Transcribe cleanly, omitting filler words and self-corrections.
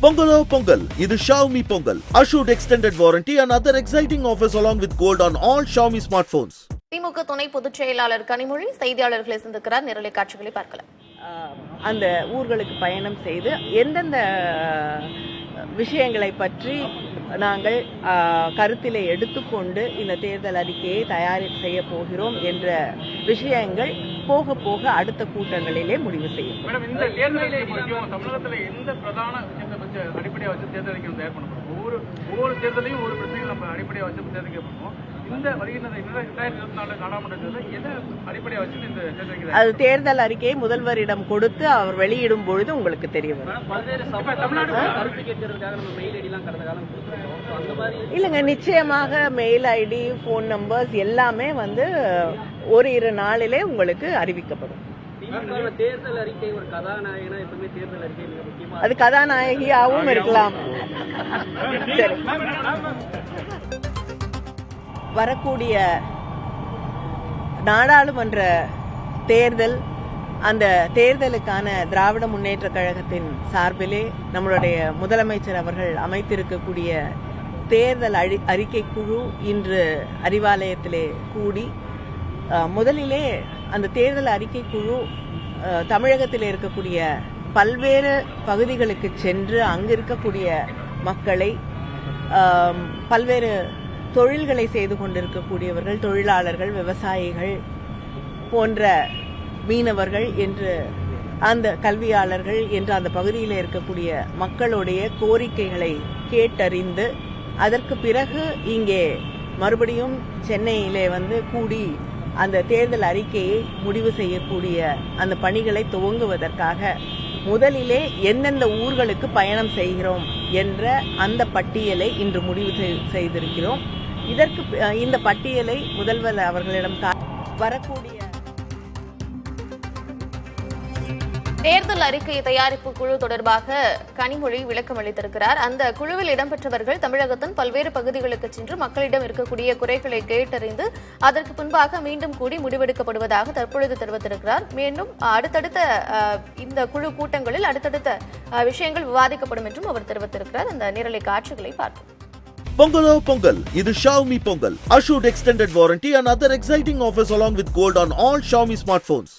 Pongalo Pongal, இது Xiaomi Pongal. Assured extended warranty and other exciting offers along with gold on all Xiaomi smartphones. திமுக துணை பொதுச் செயலாளர் கனிமொழி செய்தியாளர்களை சந்திக்கிறார். நேரலை காட்சிகளை பார்க்கலாம். அந்த ஊர்களுக்கு பயணம் செய்து எந்தெந்த விஷயங்களை பற்றி நாங்கள் கருத்திலே எடுத்துக்கொண்டு இந்த தேர்தல் அறிக்கையை தயார் செய்ய போகிறோம் என்ற விஷயங்கள் போக போக அடுத்த கூட்டங்களிலே முடிவு செய்யும். இந்த தேர்தல் தமிழகத்தில் எந்த பிரதான விஷயத்தை வச்சு அடிப்படையாக வச்சு தேர்தல் அறிக்கை தயார் பண்ண போறோம்? ஒவ்வொரு தேர்தலையும் ஒரு பிரச்சனையும் நம்ம அடிப்படையாக வச்சு தேர்தல் பண்ணுவோம். இந்த வருகின்ற 2024 நாடாளுமன்ற தேர்தல் எதை அடிப்படையாக வச்சு இந்த தேர்தல் அது தேர்தல் அறிக்கையை முதல்வரிடம் கொடுத்து அவர் வெளியிடும் பொழுது உங்களுக்கு தெரியும். இல்லைங்க, நிச்சயமாக மெயில் ஐடி, போன் நம்பர்ஸ் எல்லாமே ஓரிரு நாளிலே உங்களுக்கு அறிவிக்கப்படும். தேர்தல் அறிக்கை ஒரு கதாநாயகனா எப்பவுமே தேர்தல் அறிக்கை மிக முக்கியமா அது கதாநாயகியாகவும் இருக்கலாம். சரி, வரக்கூடிய நாடாளுமன்ற தேர்தல், அந்த தேர்தலுக்கான திராவிட முன்னேற்ற கழகத்தின் சார்பிலே நம்மளுடைய முதலமைச்சர் அவர்கள் அமைத்திருக்கக்கூடிய தேர்தல் அறிக்கை குழு இன்று அறிவாலயத்திலே கூடி முதலிலே அந்த தேர்தல் அறிக்கை குழு தமிழகத்தில் இருக்கக்கூடிய பல்வேறு பகுதிகளுக்கு சென்று அங்கு இருக்கக்கூடிய மக்களை, பல்வேறு தொழில்களை செய்து கொண்டிருக்கக்கூடியவர்கள், தொழிலாளர்கள், விவசாயிகள் போன்ற மீனவர்கள் என்று அந்த கல்வியாளர்கள் என்று அந்த பகுதியில் இருக்கக்கூடிய மக்களுடைய கோரிக்கைகளை கேட்டறிந்து அதற்கு பிறகு இங்கே மறுபடியும் சென்னையிலே கூடி அந்த தேர்தல் அறிக்கையை முடிவு செய்யக்கூடிய அந்த பணிகளை துவங்குவதற்காக முதலிலே எந்தெந்த ஊர்களுக்கு பயணம் செய்கிறோம் என்ற அந்த பட்டியலை இன்று முடிவு செய்திருக்கிறோம். இதற்கு இந்த பட்டியலை முதல்வர் அவர்களிடம் வரக்கூடிய தேர்தல் அறிக்கை தயாரிப்பு குழு தொடர்பாக கனிமொழி விளக்கம் அளித்திருக்கிறார். அந்த குழுவில் இடம்பெற்றவர்கள் தமிழகத்தின் பல்வேறு பகுதிகளுக்கு சென்று மக்களிடம் இருக்கக்கூடிய குறைகளை கேட்டறிந்து அதற்கு பின்பாக மீண்டும் கூடி முடிவெடுக்கப்படுவதாக தற்பொழுது தெரிவித்திருக்கிறார். மீண்டும் அடுத்தடுத்த இந்த குழு கூட்டங்களில் அடுத்தடுத்த விஷயங்கள் விவாதிக்கப்படும் என்றும் அவர் தெரிவித்திருக்கிறார். அந்த நேரலை காட்சிகளை பார்த்தோம். Pongalo Pongal, இது Xiaomi Pongal. Assured extended warranty and other exciting offers along with gold on all Xiaomi smartphones.